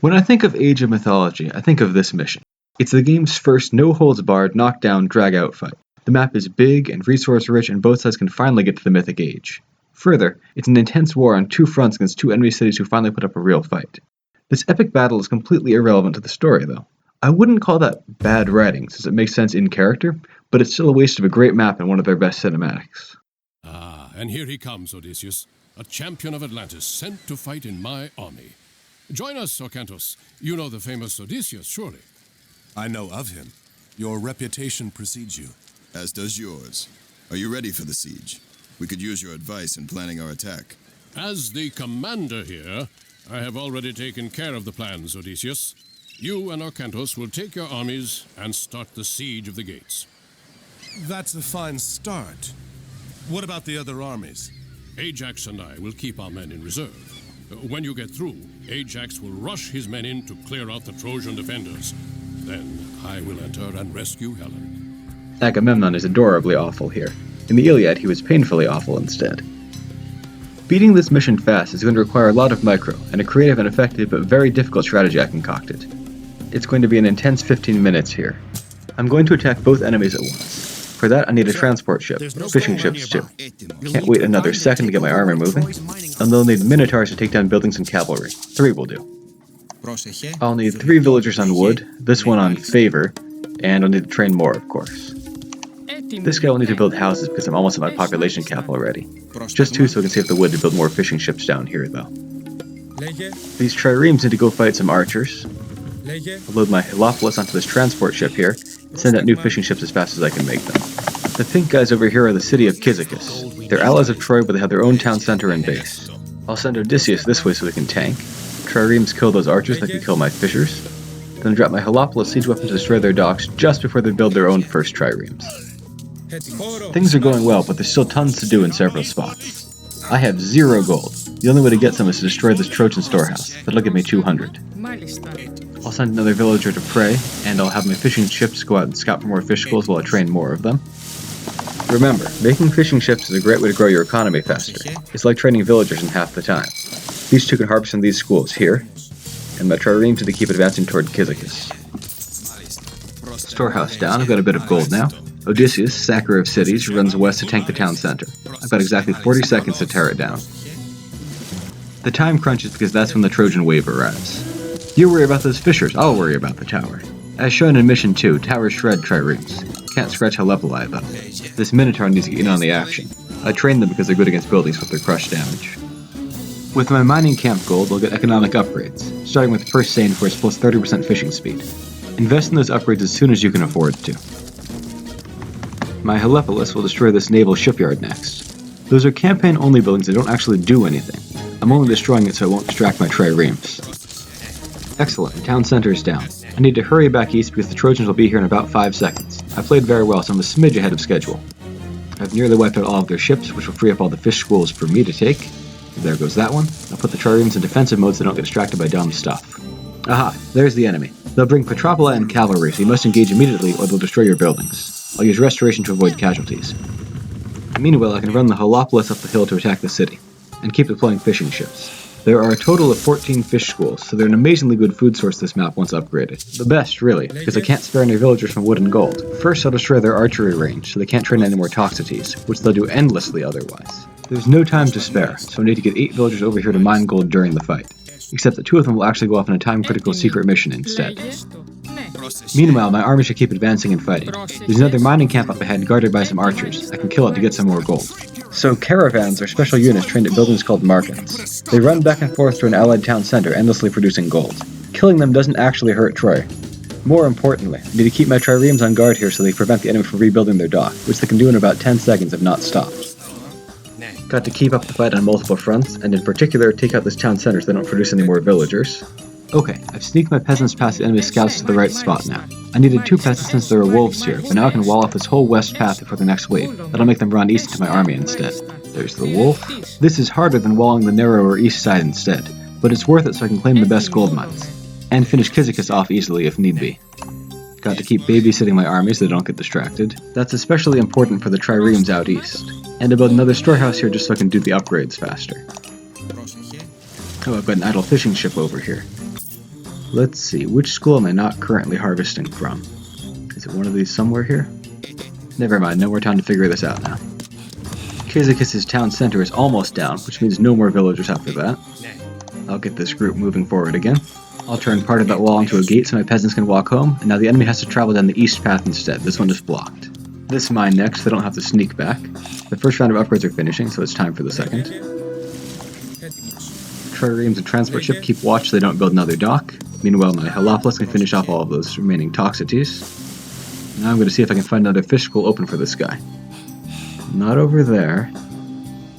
When I think of Age of Mythology, I think of this mission. It's the game's first no-holds-barred, knockdown, drag-out fight. The map is big and resource-rich, and both sides can finally get to the Mythic Age. Further, it's an intense war on two fronts against two enemy cities who finally put up a real fight. This epic battle is completely irrelevant to the story, though. I wouldn't call that bad writing, since it makes sense in character, but it's still a waste of a great map and one of their best cinematics. Ah, and here he comes, Odysseus, a champion of Atlantis, sent to fight in my army. Join us, Orcanthus. You know the famous Odysseus, surely. I know of him. Your reputation precedes you. As does yours. Are you ready for the siege? We could use your advice in planning our attack. As the commander here, I have already taken care of the plans, Odysseus. You and Orcanthus will take your armies and start the siege of the gates. That's a fine start. What about the other armies? Ajax and I will keep our men in reserve. When you get through, Ajax will rush his men in to clear out the Trojan defenders. Then I will enter and rescue Helen. Agamemnon is adorably awful here. In the Iliad, he was painfully awful instead. Beating this mission fast is going to require a lot of micro, and a creative and effective but very difficult strategy I concocted. It's going to be an intense 15 minutes here. I'm going to attack both enemies at once. For that, I need a transport ship, fishing ships too. Can't wait another second to get my armor moving. And they'll need minotaurs to take down buildings and cavalry. 3 will do. I'll need 3 villagers on wood, this one on favor, and I'll need to train more, of course. This guy will need to build houses because I'm almost at my population cap already. Just 2 so I can save the wood to build more fishing ships down here, though. These triremes need to go fight some archers. I'll load my Helopolis onto this transport ship here, and send out new fishing ships as fast as I can make them. The pink guys over here are the city of Kizikus. They're allies of Troy, but they have their own town center and base. I'll send Odysseus this way so we can tank. Triremes kill those archers like we kill my fishers. Then drop my Helopolis siege weapon to destroy their docks just before they build their own first triremes. Things are going well, but there's still tons to do in several spots. I have 0 gold. The only way to get some is to destroy this Trojan storehouse. That'll give me 200. I'll send another villager to prey, and I'll have my fishing ships go out and scout for more fish schools while I train more of them. Remember, making fishing ships is a great way to grow your economy faster. It's like training villagers in half the time. These 2 can harvest in these schools here, and my trireme to keep advancing toward Kizikus. Storehouse down, I've got a bit of gold now. Odysseus, sacker of cities, runs west to tank the town center. I've got exactly 40 seconds to tear it down. The time crunch is because that's when the Trojan wave arrives. You worry about those fishers, I'll worry about the tower. As shown in Mission 2, towers shred triremes. Can't scratch Helepoli though. This Minotaur needs to get in on the action. I trained them because they're good against buildings with their crush damage. With my mining camp gold, I'll get economic upgrades, starting with First Seine for its plus 30% fishing speed. Invest in those upgrades as soon as you can afford to. My Helepolis will destroy this naval shipyard next. Those are campaign-only buildings that don't actually do anything. I'm only destroying it so it won't distract my triremes. Excellent, the town center is down. I need to hurry back east because the Trojans will be here in about 5 seconds. I played very well, so I'm a smidge ahead of schedule. I've nearly wiped out all of their ships, which will free up all the fish schools for me to take. There goes that one. I'll put the triremes in defensive mode so they don't get distracted by dumb stuff. Aha, there's the enemy. They'll bring Petropoli and cavalry, so you must engage immediately or they'll destroy your buildings. I'll use restoration to avoid casualties. Meanwhile, I can run the Helopolis up the hill to attack the city, and keep deploying fishing ships. There are a total of 14 fish schools, so they're an amazingly good food source this map once upgraded. The best, really, because I can't spare any villagers from wood and gold. First, I'll destroy their archery range, so they can't train any more Toxotes, which they'll do endlessly otherwise. There's no time to spare, so I need to get 8 villagers over here to mine gold during the fight. Except that 2 of them will actually go off on a time-critical secret mission instead. Meanwhile, my army should keep advancing and fighting. There's another mining camp up ahead guarded by some archers. I can kill it to get some more gold. So caravans are special units trained at buildings called markets. They run back and forth to an allied town center, endlessly producing gold. Killing them doesn't actually hurt Troy. More importantly, I need to keep my triremes on guard here so they prevent the enemy from rebuilding their dock, which they can do in about 10 seconds if not stopped. Got to keep up the fight on multiple fronts, and in particular take out this town center so they don't produce any more villagers. Okay, I've sneaked my peasants past the enemy scouts to the right spot now. I needed 2 peasants since there were wolves here, but now I can wall off this whole west path before the next wave. That'll make them run east into my army instead. There's the wolf. This is harder than walling the narrower east side instead, but it's worth it so I can claim the best gold mines. And finish Kizikus off easily if need be. Got to keep babysitting my armies so they don't get distracted. That's especially important for the triremes out east. And to build another storehouse here just so I can do the upgrades faster. Oh, I've got an idle fishing ship over here. Let's see, which school am I not currently harvesting from? Is it one of these somewhere here? Never mind, no more time to figure this out now. Kizikus' town center is almost down, which means no more villagers after that. I'll get this group moving forward again. I'll turn part of that wall into a gate so my peasants can walk home, and now the enemy has to travel down the east path instead. This one is blocked. This mine next, they don't have to sneak back. The first round of upgrades are finishing, so it's time for the second. Triremes and transport ship keep watch so they don't build another dock. Meanwhile, my Halopolis can finish off all of those remaining Toxicities. Now I'm going to see if I can find another fish school open for this guy. Not over there.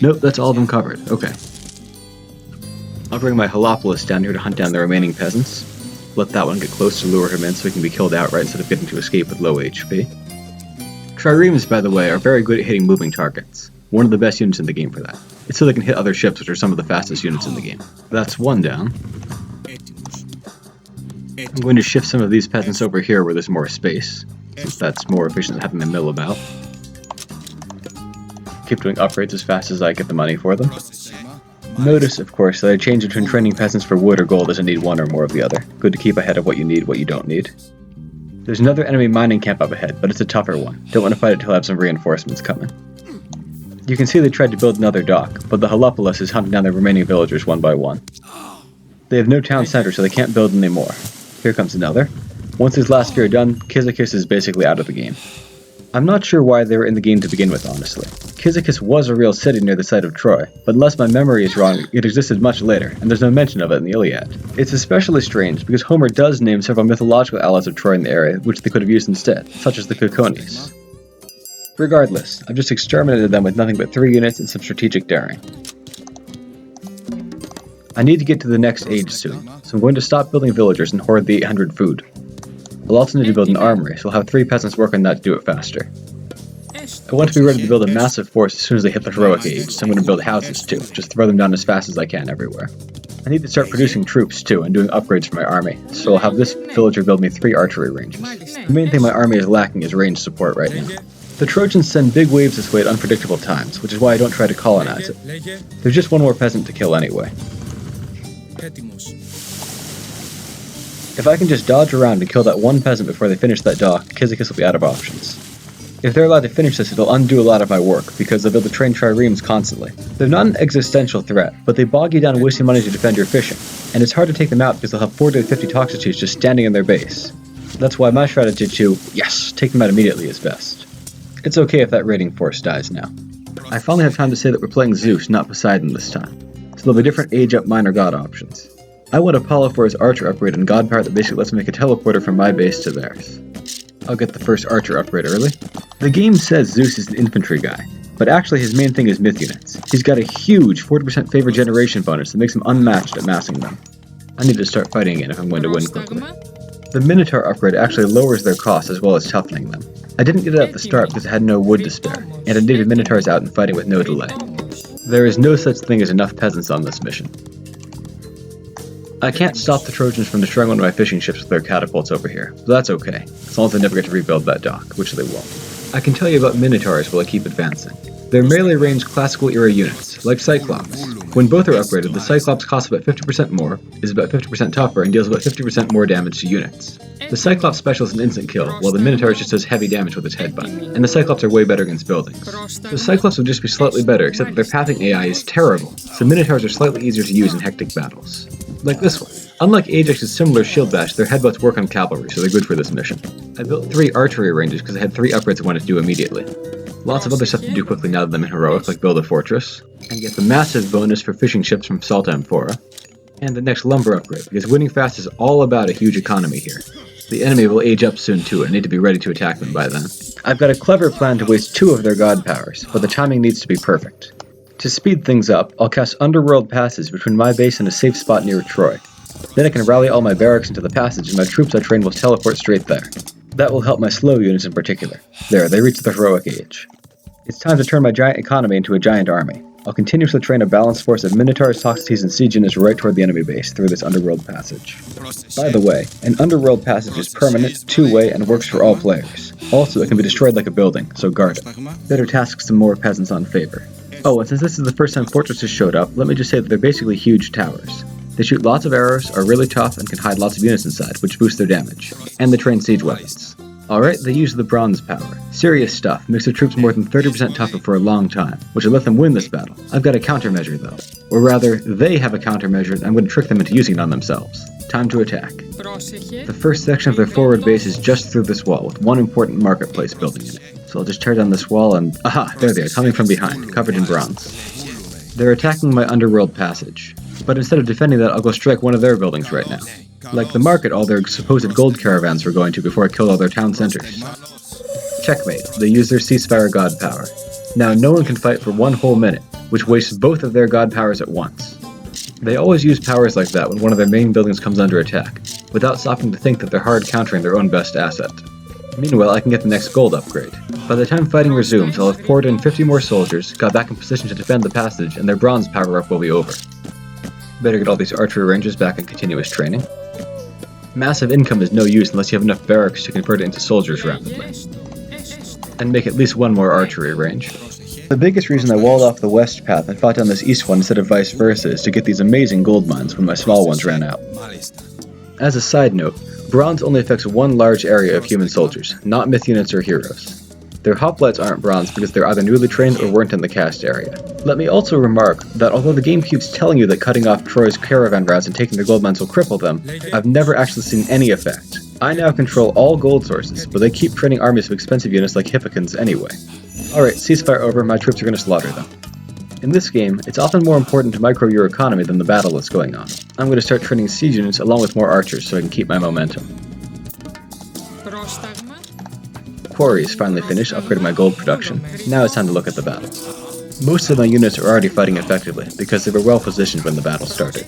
Nope, that's all of them covered. Okay. I'll bring my Halopolis down here to hunt down the remaining peasants. Let that one get close to lure him in so he can be killed outright instead of getting to escape with low HP. Triremes, by the way, are very good at hitting moving targets. One of the best units in the game for that. It's so they can hit other ships, which are some of the fastest units in the game. That's one down. I'm going to shift some of these peasants over here where there's more space, since that's more efficient than having them mill about. Keep doing upgrades as fast as I get the money for them. Notice, of course, that I change between training peasants for wood or gold as I need one or more of the other. Good to keep ahead of what you need, what you don't need. There's another enemy mining camp up ahead, but it's a tougher one. Don't want to fight it till I have some reinforcements coming. You can see they tried to build another dock, but the Halopolis is hunting down the remaining villagers one by one. They have no town center, so they can't build any more. Here comes another. Once these last few are done, Kizikus is basically out of the game. I'm not sure why they were in the game to begin with, honestly. Kizikus was a real city near the site of Troy, but unless my memory is wrong, it existed much later, and there's no mention of it in the Iliad. It's especially strange because Homer does name several mythological allies of Troy in the area, which they could have used instead, such as the Kokonis. Regardless, I've just exterminated them with nothing but 3 units and some strategic daring. I need to get to the next age soon, so I'm going to stop building villagers and hoard the 800 food. I'll also need to build an armory, so I'll have 3 peasants work on that to do it faster. I want to be ready to build a massive force as soon as they hit the heroic age, so I'm going to build houses too, just throw them down as fast as I can everywhere. I need to start producing troops too, and doing upgrades for my army, so I'll have this villager build me 3 archery ranges. The main thing my army is lacking is range support right now. The Trojans send big waves this way at unpredictable times, which is why I don't try to colonize it. There's just one more peasant to kill anyway. If I can just dodge around and kill that one peasant before they finish that dock, Kizikus will be out of options. If they're allowed to finish this, it'll undo a lot of my work, because they'll be able to train triremes constantly. They're not an existential threat, but they bog you down wasting money to defend your fishing, and it's hard to take them out because they'll have 40 to 50 Toxicities just standing in their base. That's why my strategy to, yes, take them out immediately is best. It's okay if that raiding force dies now. I finally have time to say that we're playing Zeus, not Poseidon this time, so there'll be different age-up minor god options. I want Apollo for his archer upgrade and god power that basically lets me make a teleporter from my base to theirs. I'll get the first archer upgrade early. The game says Zeus is an infantry guy, but actually his main thing is myth units. He's got a huge 40% favor generation bonus that makes him unmatched at massing them. I need to start fighting again if I'm going to win quickly. The Minotaur upgrade actually lowers their cost as well as toughening them. I didn't get it at the start because I had no wood to spare, and I needed Minotaurs out and fighting with no delay. There is no such thing as enough peasants on this mission. I can't stop the Trojans from destroying one of my fishing ships with their catapults over here, but that's okay, as long as they never get to rebuild that dock, which they won't. I can tell you about Minotaurs while I keep advancing. They're melee range classical era units, like Cyclops. When both are upgraded, the Cyclops costs about 50% more, is about 50% tougher, and deals about 50% more damage to units. The Cyclops special is an instant kill, while the Minotaur just does heavy damage with its headbutt, and the Cyclops are way better against buildings. The Cyclops would just be slightly better, except that their pathing AI is terrible, so Minotaurs are slightly easier to use in hectic battles. Like this one. Unlike Ajax's similar shield bash, their headbutts work on cavalry, so they're good for this mission. I built 3 archery ranges because I had 3 upgrades I wanted to do immediately. Lots of other stuff to do quickly now that I'm in heroic, like build a fortress, and get the massive bonus for fishing ships from Salta Amphora, and the next lumber upgrade, because winning fast is all about a huge economy here. The enemy will age up soon too, and I need to be ready to attack them by then. I've got a clever plan to waste 2 of their god powers, but the timing needs to be perfect. To speed things up, I'll cast underworld passes between my base and a safe spot near Troy. Then I can rally all my barracks into the passage and my troops I train will teleport straight there. That will help my slow units in particular. There, they reach the heroic age. It's time to turn my giant economy into a giant army. I'll continuously train a balanced force of Minotaurs, Toxicities, and siege units right toward the enemy base through this underworld passage. By the way, an underworld passage is permanent, 2-way, and works for all players. Also, it can be destroyed like a building, so guard it. Better task some more peasants on favor. Oh, and since this is the first time fortresses showed up, let me just say that they're basically huge towers. They shoot lots of arrows, are really tough, and can hide lots of units inside, which boosts their damage. And they train siege weapons. Alright, they use the bronze power. Serious stuff, makes their troops more than 30% tougher for a long time, which will let them win this battle. I've got a countermeasure though. Or rather, they have a countermeasure and I'm going to trick them into using it on themselves. Time to attack. The first section of their forward base is just through this wall, with one important marketplace building in it. So I'll just tear down this wall and... aha! There they are, coming from behind, covered in bronze. They're attacking my underworld passage. But instead of defending that, I'll go strike one of their buildings right now. Like the market all their supposed gold caravans were going to before I killed all their town centers. Checkmate. They use their ceasefire god power. Now no one can fight for 1 whole minute, which wastes both of their god powers at once. They always use powers like that when one of their main buildings comes under attack, without stopping to think that they're hard countering their own best asset. Meanwhile, I can get the next gold upgrade. By the time fighting resumes, I'll have poured in 50 more soldiers, got back in position to defend the passage, and their bronze power-up will be over. Better get all these archery rangers back in continuous training. Massive income is no use unless you have enough barracks to convert it into soldiers rapidly. And make at least one more archery range. The biggest reason I walled off the west path and fought down this east one instead of vice versa is to get these amazing gold mines when my small ones ran out. As a side note, bronze only affects one large area of human soldiers, not myth units or heroes. Their hoplites aren't bronze because they're either newly trained or weren't in the cast area. Let me also remark that although the game keeps telling you that cutting off Troy's caravan routes and taking their gold mines will cripple them, I've never actually seen any effect. I now control all gold sources, but they keep training armies of expensive units like Hippicans anyway. Alright, ceasefire over, my troops are going to slaughter them. In this game, it's often more important to micro your economy than the battle that's going on. I'm going to start training siege units along with more archers so I can keep my momentum. Quarry is finally finished, upgrading my gold production. Now it's time to look at the battle. Most of my units are already fighting effectively, because they were well positioned when the battle started.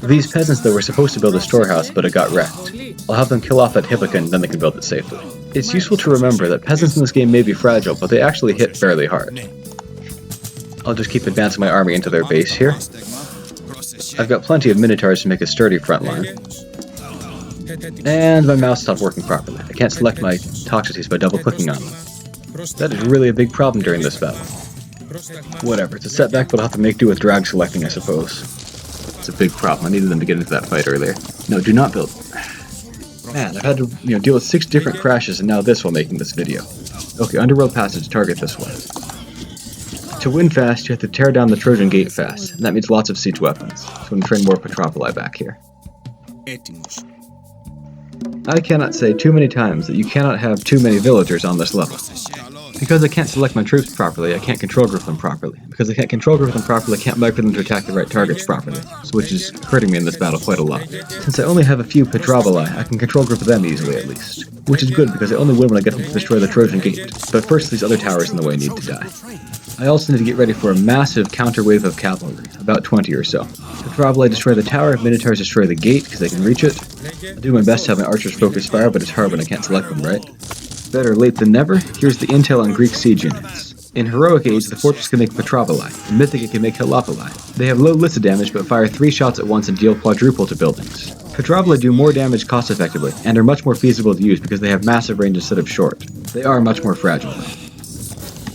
These peasants though were supposed to build a storehouse, but it got wrecked. I'll have them kill off that Hippican, then they can build it safely. It's useful to remember that peasants in this game may be fragile, but they actually hit fairly hard. I'll just keep advancing my army into their base here. I've got plenty of minotaurs to make a sturdy front line. And my mouse stopped working properly. I can't select my toxicities by double-clicking on them. That is really a big problem during this battle. Whatever, it's a setback, but I'll have to make do with drag selecting, I suppose. It's a big problem. I needed them to get into that fight earlier. No, do not build. Man, I've had to deal with 6 different crashes and now this while making this video. Okay, Underworld Passage, target this way. To win fast, you have to tear down the Trojan gate fast, and that means lots of siege weapons. So I'm going to train more Petropoli back here. I cannot say too many times that you cannot have too many villagers on this level. Because I can't select my troops properly, I can't control group them properly. Because I can't control group them properly, I can't micro them to attack the right targets properly, which is hurting me in this battle quite a lot. Since I only have a few Petropoli, I can control group them easily at least. Which is good because I only win when I get them to destroy the Trojan gate, but first these other towers in the way need to die. I also need to get ready for a massive counter wave of cavalry, about 20 or so. Petropoli destroy the tower, Minotaurs destroy the gate because they can reach it. I do my best to have my archers focus fire, but it's hard when I can't select them, right? Better late than never, here's the intel on Greek siege units. In Heroic Age, the fortress can make Petropoli. In Mythic, it can make Helopoli. They have low Lyssa damage, but fire 3 shots at once and deal quadruple to buildings. Petropoli do more damage cost-effectively, and are much more feasible to use because they have massive range instead of short. They are much more fragile, though.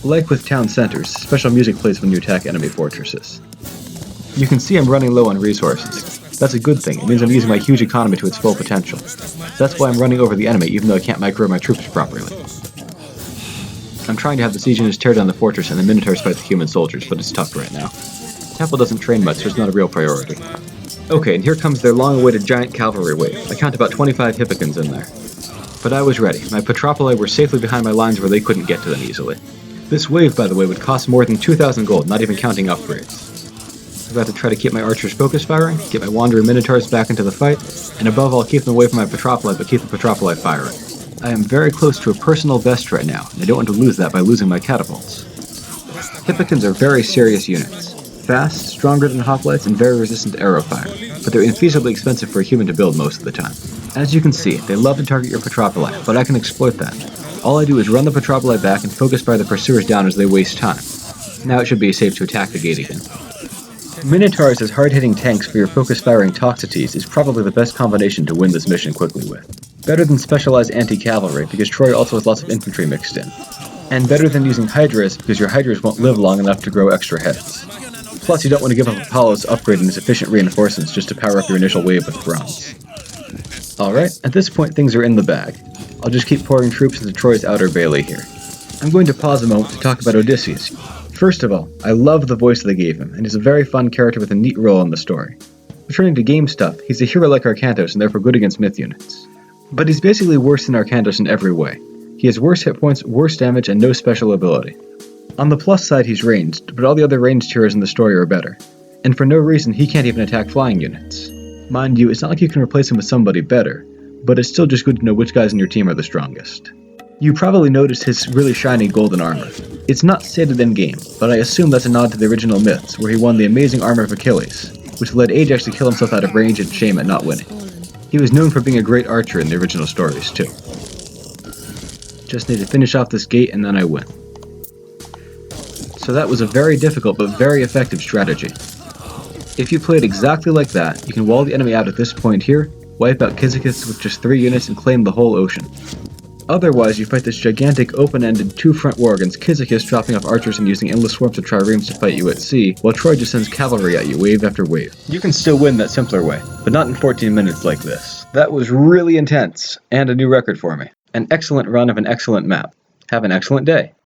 Like with town centers, special music plays when you attack enemy fortresses. You can see I'm running low on resources. That's a good thing, it means I'm using my huge economy to its full potential. That's why I'm running over the enemy, even though I can't micro my troops properly. I'm trying to have the siege units tear down the fortress and the Minotaurs fight the human soldiers, but it's tough right now. Temple doesn't train much, so it's not a real priority. Okay, and here comes their long-awaited giant cavalry wave. I count about 25 Hippicans in there. But I was ready. My Petropoli were safely behind my lines where they couldn't get to them easily. This wave, by the way, would cost more than 2,000 gold, not even counting upgrades. I've got to try to keep my archers focus firing, get my wandering Minotaurs back into the fight, and above all keep them away from my Petropoli, but keep the Petropoli firing. I am very close to a personal best right now, and I don't want to lose that by losing my catapults. Hippicans are very serious units. Fast, stronger than hoplites, and very resistant to arrow fire, but they're infeasibly expensive for a human to build most of the time. As you can see, they love to target your Petropoli, but I can exploit that. All I do is run the Petropoli back and focus fire the pursuers down as they waste time. Now it should be safe to attack the gate again. Minotaurs as hard-hitting tanks for your focus-firing Toxotes is probably the best combination to win this mission quickly with. Better than specialized anti-cavalry, because Troy also has lots of infantry mixed in. And better than using Hydras, because your Hydras won't live long enough to grow extra heads. Plus, you don't want to give up Apollo's upgrade and his efficient reinforcements just to power up your initial wave with bronze. Alright, at this point things are in the bag. I'll just keep pouring troops into Troy's outer bailey here. I'm going to pause a moment to talk about Odysseus. First of all, I love the voice they gave him, and he's a very fun character with a neat role in the story. Returning to game stuff, he's a hero like Arcantos and therefore good against myth units. But he's basically worse than Arcantos in every way. He has worse hit points, worse damage, and no special ability. On the plus side he's ranged, but all the other ranged heroes in the story are better. And for no reason he can't even attack flying units. Mind you, it's not like you can replace him with somebody better, but it's still just good to know which guys in your team are the strongest. You probably noticed his really shiny golden armor. It's not stated in-game, but I assume that's a nod to the original myths, where he won the amazing armor of Achilles, which led Ajax to kill himself out of rage and shame at not winning. He was known for being a great archer in the original stories, too. Just need to finish off this gate and then I win. So that was a very difficult but very effective strategy. If you played exactly like that, you can wall the enemy out at this point here, wipe out Kizikus with just 3 units and claim the whole ocean. Otherwise, you fight this gigantic open-ended 2-front war against Kizikus dropping off archers and using endless swarms of triremes to fight you at sea, while Troy just sends cavalry at you wave after wave. You can still win that simpler way, but not in 14 minutes like this. That was really intense, and a new record for me. An excellent run of an excellent map. Have an excellent day.